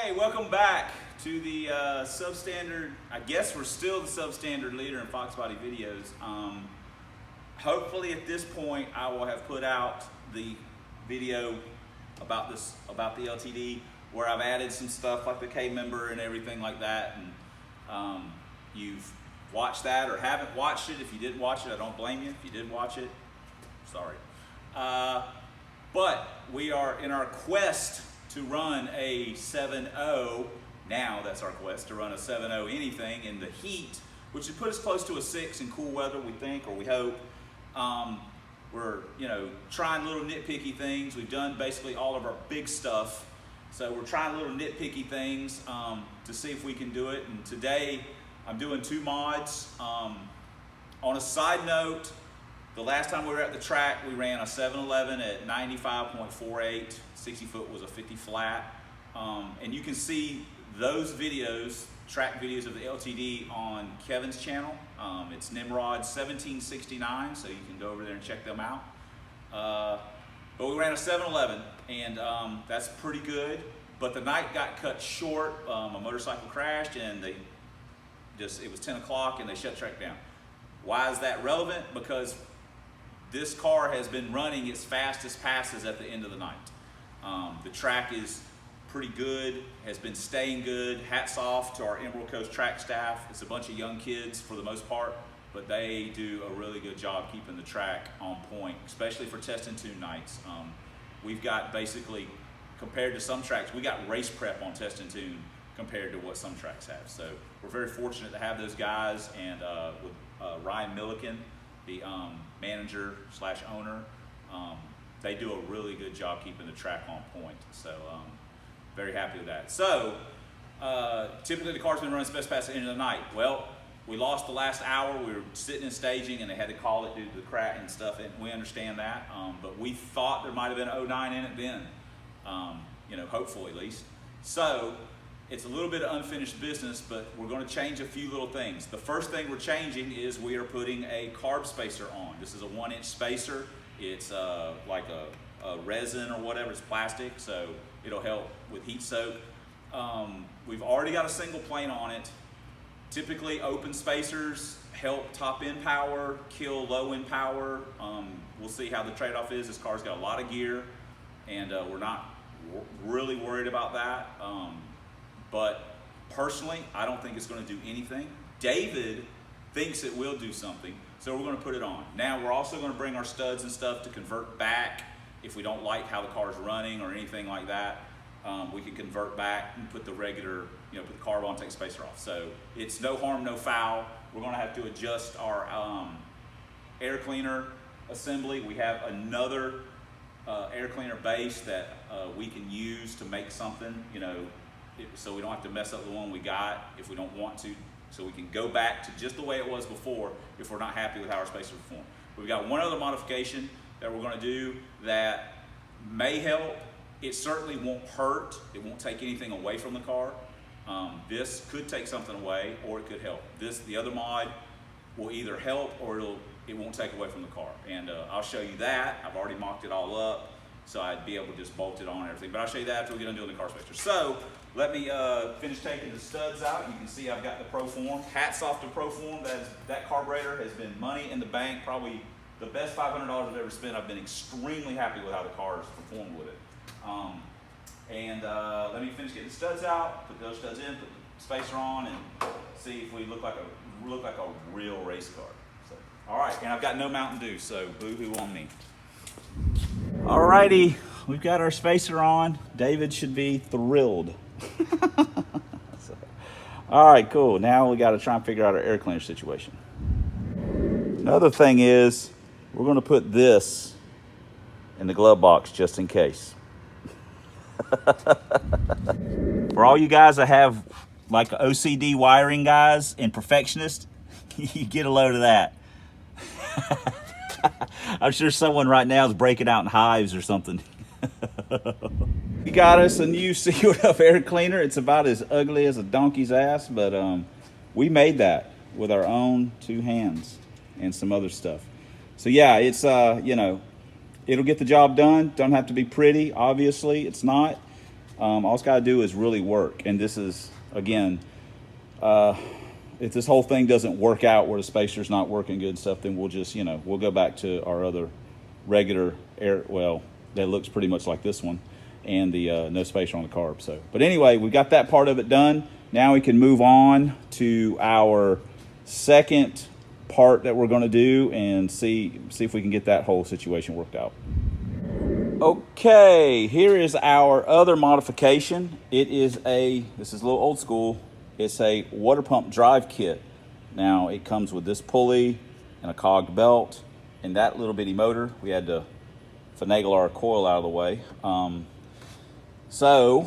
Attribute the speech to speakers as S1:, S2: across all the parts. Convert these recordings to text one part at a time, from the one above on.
S1: Hey, welcome back to the substandard. I guess we're still the substandard leader in Fox Body videos. Hopefully at this point I will have put out the video about the LTD, where I've added some stuff like the K member and everything like that, and you've watched that or haven't watched it. If you didn't watch it, I don't blame you. If you did watch it, sorry. But we are in our quest to run a 7.0. Now that's our quest, to run a 7.0 anything in the heat, which would put us close to a 6 in cool weather, we think, or we hope. We're trying little nitpicky things. We've done basically all of our big stuff, so we're trying little nitpicky things to see if we can do it. And today I'm doing 2 mods. On a side note, the last time we were at the track, we ran a 711 at 95.48. 60 foot was a 50 flat. And you can see those videos, track videos of the LTD, on Kevin's channel. It's Nimrod 1769, so you can go over there and check them out. But we ran a 711, and that's pretty good. But the night got cut short. A motorcycle crashed, and it was 10 o'clock, and they shut the track down. Why is that relevant? Because this car has been running its fastest passes at the end of the night. The track is pretty good, has been staying good. Hats off to our Emerald Coast track staff. It's a bunch of young kids for the most part, but they do a really good job keeping the track on point, especially for test and tune nights. We've got basically, compared to some tracks, we got race prep on test and tune compared to what some tracks have. So we're very fortunate to have those guys, and with Ryan Milliken, the manager / owner, they do a really good job keeping the track on point. So very happy with that. So typically the car's been running its best pass at the end of the night. Well, we lost the last hour. We were sitting in staging, and they had to call it due to the crack and stuff, and we understand that. But we thought there might have been 09 in it then, hopefully at least. So it's a little bit of unfinished business, but we're going to change a few little things. The first thing we're changing is we are putting a carb spacer on. This is a 1-inch spacer. It's like a resin or whatever. It's plastic, so it'll help with heat soak. We've already got a single plane on it. Typically open spacers help top end power, kill low end power. We'll see how the trade-off is. This car's got a lot of gear, and we're not really worried about that. But personally, I don't think it's going to do anything. David thinks it will do something, so we're going to put it on. Now, we're also going to bring our studs and stuff to convert back if we don't like how the car is running or anything like that. We can convert back and put the regular, put the carb on, take the spacer off. So it's no harm, no foul. We're going to have to adjust our air cleaner assembly. We have another air cleaner base that we can use to make something, so we don't have to mess up the one we got if we don't want to. So we can go back to just the way it was before if we're not happy with how our spacers perform. We've got one other modification that we're going to do that may help. It certainly won't hurt. It won't take anything away from the car. This could take something away, or it could help. The other mod will either help or it won't take away from the car. And I'll show you that. I've already mocked it all up, so I'd be able to just bolt it on and everything. But I'll show you that after we get done doing the car spacer. So let me finish taking the studs out. You can see I've got the Proform. Hats off to Proform. That carburetor has been money in the bank. Probably the best $500 I've ever spent. I've been extremely happy with how the car has performed with it. Let me finish getting the studs out, put those studs in, put the spacer on, and see if we look like a real race car. So, all right, and I've got no Mountain Dew, so boo-hoo on me. All righty, we've got our spacer on. David should be thrilled. All right, cool. Now we got to try and figure out our air cleaner situation. Another thing is we're going to put this in the glove box just in case. For all you guys that have like OCD wiring guys and perfectionists, you get a load of that. I'm sure someone right now is breaking out in hives or something. We got us a new sealed up air cleaner. It's about as ugly as a donkey's ass, but we made that with our own 2 hands and some other stuff. So yeah, it's it'll get the job done. Don't have to be pretty, obviously. It's not. All it's got to do is really work. And this is, again, if this whole thing doesn't work out where the spacer's not working good and stuff, then we'll just, we'll go back to our other regular air, well, that looks pretty much like this one, and the no spacer on the carb. So, but anyway, we got that part of it done. Now we can move on to our second part that we're going to do and see if we can get that whole situation worked out. Okay, here is our other modification. This is a little old school. It's a water pump drive kit. Now it comes with this pulley and a cogged belt and that little bitty motor. We had to finagle our coil out of the way. So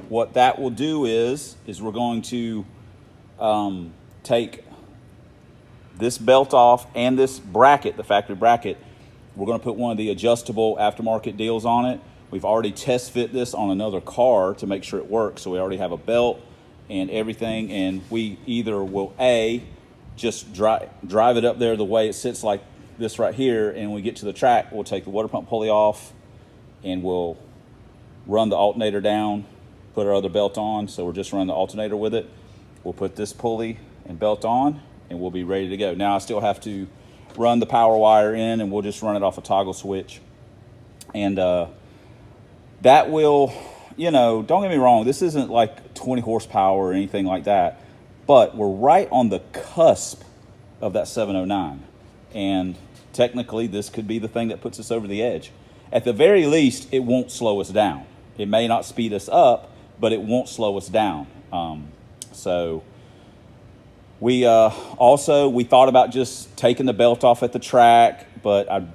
S1: what that will do is we're going to take this belt off and this bracket, the factory bracket. We're going to put one of the adjustable aftermarket deals on it. We've already test fit this on another car to make sure it works. So we already have a belt and everything, and we either will just drive it up there the way it sits like this right here, and when we get to the track, we'll take the water pump pulley off and we'll run the alternator down, put our other belt on. So we're just running the alternator with it. We'll put this pulley and belt on and we'll be ready to go. Now I still have to run the power wire in, and we'll just run it off a toggle switch. And that will, don't get me wrong, this isn't like 20 horsepower or anything like that, but we're right on the cusp of that 709. And technically this could be the thing that puts us over the edge. At the very least, it won't slow us down. It may not speed us up, but it won't slow us down. So we thought about just taking the belt off at the track, but I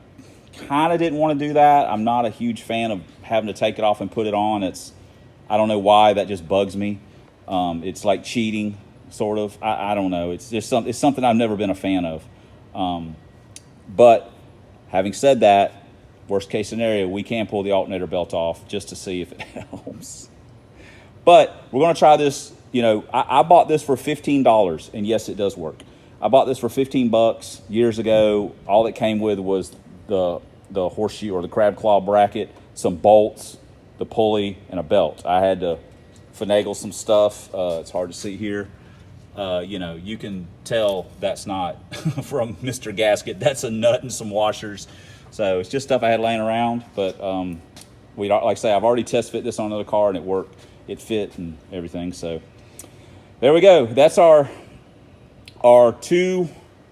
S1: kind of didn't want to do that. I'm not a huge fan of having to take it off and put it on. I don't know why, that just bugs me. It's like cheating, sort of. I don't know. It's something I've never been a fan of. But having said that, worst case scenario, we can pull the alternator belt off just to see if it helps. But we're going to try this. I bought this for $15, and yes, it does work. I bought this for $15 years ago. All it came with was the horseshoe or the crab claw bracket, some bolts, the pulley, and a belt. I had to finagle some stuff. It's hard to see here. You can tell that's not from Mr. Gasket. That's a nut and some washers. So it's just stuff I had laying around. But like I say, I've already test fit this on another car and it worked. It fit and everything. So there we go. That's our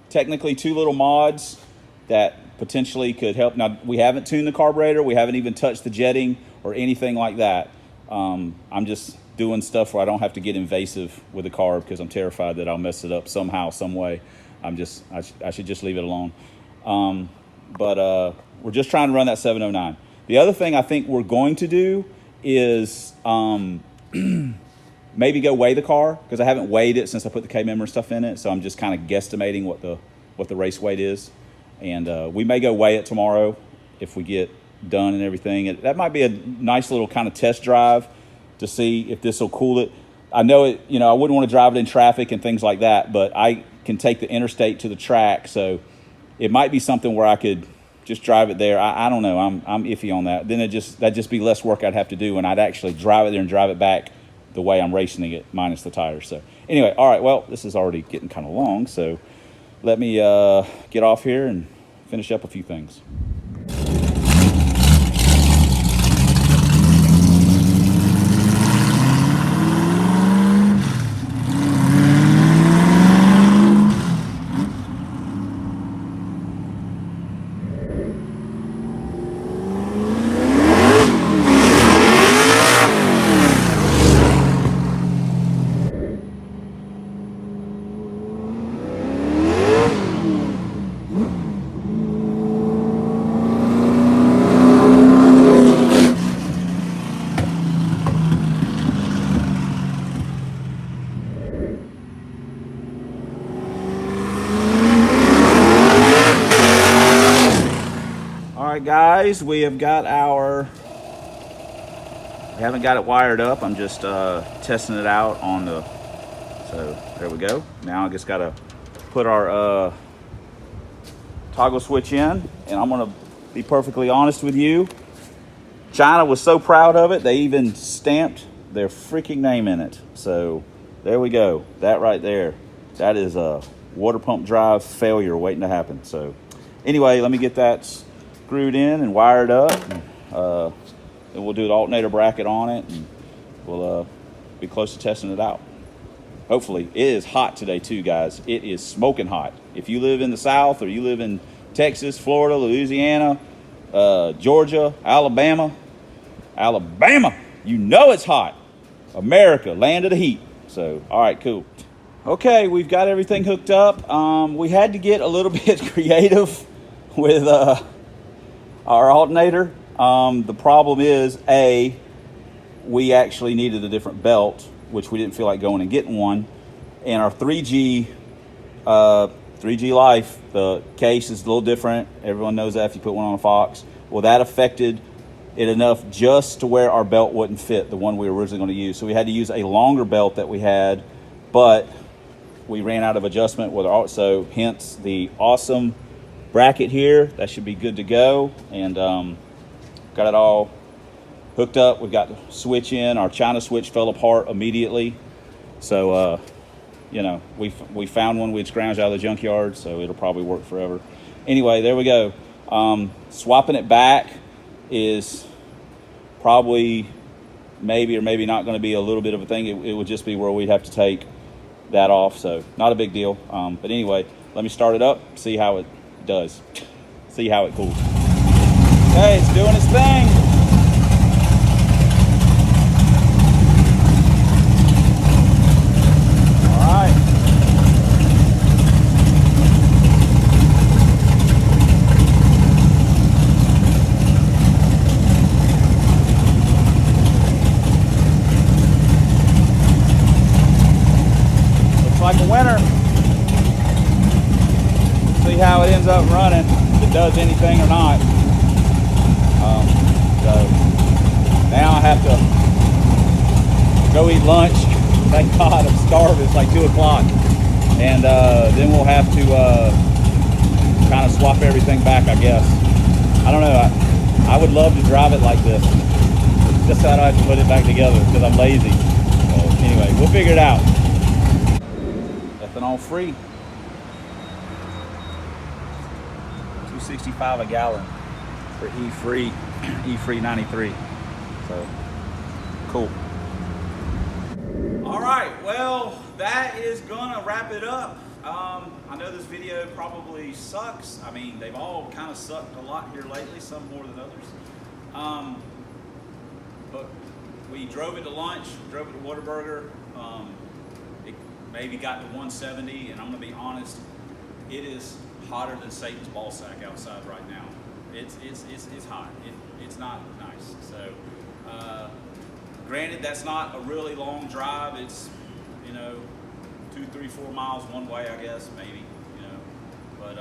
S1: technically two little mods that potentially could help. Now, we haven't tuned the carburetor. We haven't even touched the jetting or anything like that. I'm just doing stuff where I don't have to get invasive with the carb because I'm terrified that I'll mess it up somehow, some way. I should just leave it alone. But we're just trying to run that 709. The other thing I think we're going to do is maybe go weigh the car, because I haven't weighed it since I put the K-member stuff in it. So I'm just kind of guesstimating what the race weight is. And we may go weigh it tomorrow if we get done and everything. That might be a nice little kind of test drive to see if this will cool it. I know I wouldn't want to drive it in traffic and things like that, but I can take the interstate to the track. So it might be something where I could just drive it there. I don't know. I'm iffy on that. Then that'd just be less work I'd have to do, and I'd actually drive it there and drive it back the way I'm racing it, minus the tires. So anyway, all right, well, this is already getting kind of long, so let me get off here and finish up a few things. Guys, we haven't got it wired up. I'm just testing it out on so there we go. Now I just got to put our toggle switch in, and I'm going to be perfectly honest with you. China was so proud of it, they even stamped their freaking name in it. So there we go. That right there, that is a water pump drive failure waiting to happen. So anyway, let me get that screwed in and wired up. Then we'll do an alternator bracket on it, and we'll be close to testing it out. Hopefully. It is hot today too, guys. It is smoking hot. If you live in the South, or you live in Texas, Florida, Louisiana, Georgia, Alabama, you know it's hot. America, land of the heat. So, all right, cool. Okay, we've got everything hooked up. We had to get a little bit creative with our alternator. The problem is, we actually needed a different belt, which we didn't feel like going and getting one. And our 3G Life, the case is a little different. Everyone knows that if you put one on a Fox. Well, that affected it enough just to where our belt wouldn't fit, the one we were originally going to use. So we had to use a longer belt that we had, but we ran out of adjustment with our, so hence the awesome bracket here. That should be good to go. And got it all hooked up. We've got the switch in. Our China switch fell apart immediately. So, you know, we found one we'd scrounged out of the junkyard, so it'll probably work forever. Anyway, there we go. Swapping it back is probably maybe or maybe not going to be a little bit of a thing. It would just be where we'd have to take that off, so not a big deal. But anyway, let me start it up, see how it does, see how it cools. Okay, it's doing its thing. Like a winner. See how it ends up running, if it does anything or not. So now I have to go eat lunch. Thank God, I'm starving. It's like 2 o'clock. And then we'll have to kind of swap everything back, I guess. I don't know. I would love to drive it like this. Just so I don't have to put it back together because I'm lazy. So anyway, we'll figure it out. Ethanol free. $2.65 a gallon for E-free 93. So cool. All right, well, that is gonna wrap it up. I know this video probably sucks. I mean, they've all kind of sucked a lot here lately, some more than others. But we drove it to lunch, drove it to Whataburger. It maybe got to 170, and I'm gonna be honest, it is hotter than Satan's ball sack outside right now. It's hot. It's not nice. So, granted, that's not a really long drive. It's, you know, 2, 3, 4 miles one way, I guess, maybe, you know. But,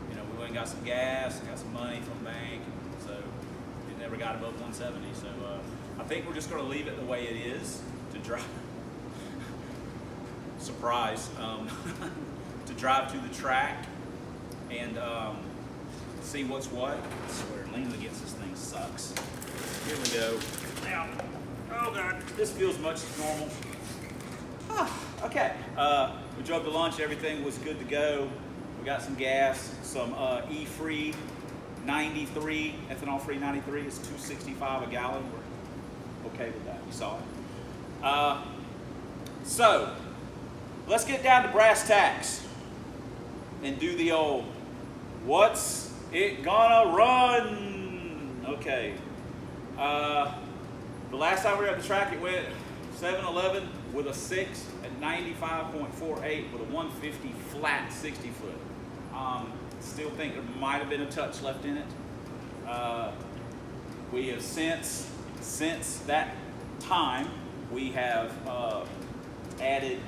S1: you know, we went and got some gas, got some money from the bank, so it never got above 170. So, I think we're just going to leave it the way it is to drive. Surprise. To drive to the track and see what's what. I swear, leaning against this thing sucks. Here we go. Now, oh God, this feels much as normal. Okay, we drove to lunch, everything was good to go. We got some gas, some E-free 93, ethanol-free 93. It's $2.65 a gallon. We're okay with that, you saw it. So, let's get down to brass tacks and do the old, what's it gonna run? Okay. The last time we were at the track, it went 7-11 with a 6 at 95.48 with a 150 flat 60 foot. Still think there might have been a touch left in it. We have since that time, we have added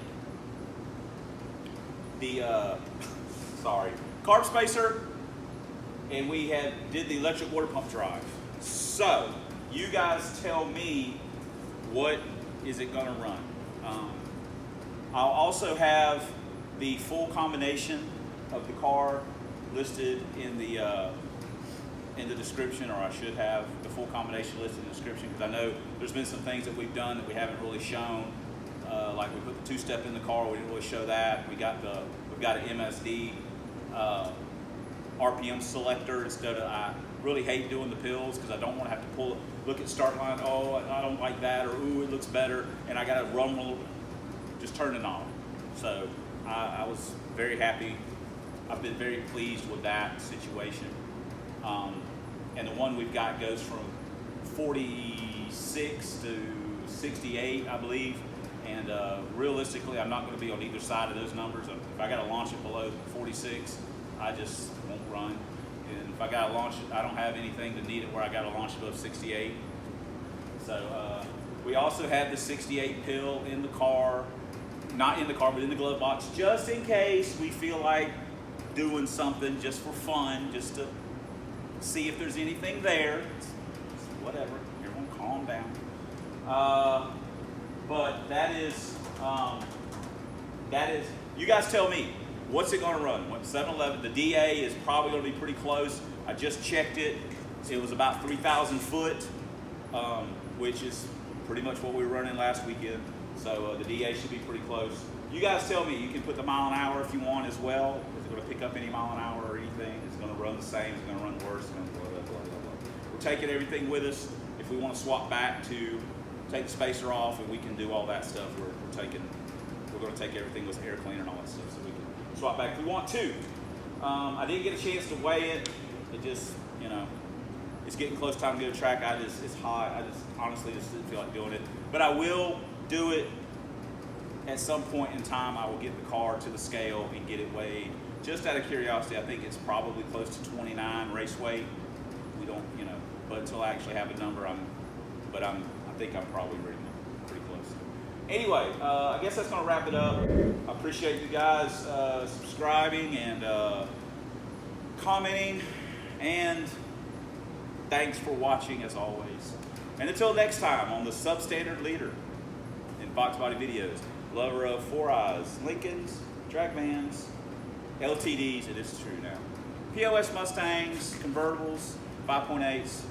S1: the carb spacer, and we did the electric water pump drive. So you guys tell me, what is it going to run? I'll also have the full combination of the car listed in the in the description, or I should have the full combination list in the description, because I know there's been some things that we've done that we haven't really shown. Like we put the two-step in the car, we didn't really show that. We've got an MSD RPM selector instead of, I really hate doing the pills because I don't want to have to look at start line, oh, I don't like that, or ooh, it looks better, and I got to rumble, just turn it on. So I was very happy. I've been very pleased with that situation. And the one we've got goes from 46 to 68, I believe. And realistically, I'm not going to be on either side of those numbers. If I got to launch it below 46, I just won't run. And if I got to launch it, I don't have anything to need it where I got to launch it above 68. So we also had the 68 pill in the car, not in the car, but in the glove box, just in case we feel like doing something just for fun, just to see if there's anything there. It's whatever, everyone calm down. But that is, you guys tell me, what's it gonna run? 711, the DA is probably gonna be pretty close. I just checked it. It was about 3,000 foot, which is pretty much what we were running last weekend. So the DA should be pretty close. You guys tell me, you can put the mile an hour if you want as well. Is it gonna pick up any mile an hour or anything? Is it gonna run the same? Is it gonna run worse? It's gonna blah, blah, blah, blah, blah. We're taking everything with us. If we wanna swap back to take the spacer off and we can do all that stuff, we're gonna take everything with air cleaner and all that stuff so we can swap back if we want to. I didn't get a chance to weigh it. It just, you know, it's getting close time to go to track. It's hot. I just honestly just didn't feel like doing it. But I will do it at some point in time. I will get the car to the scale and get it weighed. Just out of curiosity, I think it's probably close to 29 race weight. We don't, you know, but until I actually have a number, I think I'm probably pretty close. Anyway, I guess that's gonna wrap it up. I appreciate you guys subscribing and commenting, and thanks for watching as always. And until next time on the Substandard Leader in Fox Body Videos, lover of 4Eyes, Lincolns, drag vans, LTDs, and this is true now, POS Mustangs, convertibles, 5.8s,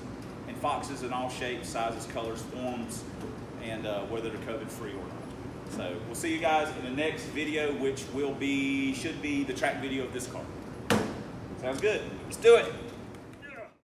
S1: and Foxes in all shapes, sizes, colors, forms, and whether they're COVID free or not. So we'll see you guys in the next video, which should be the track video of this car. Sounds good. Let's do it.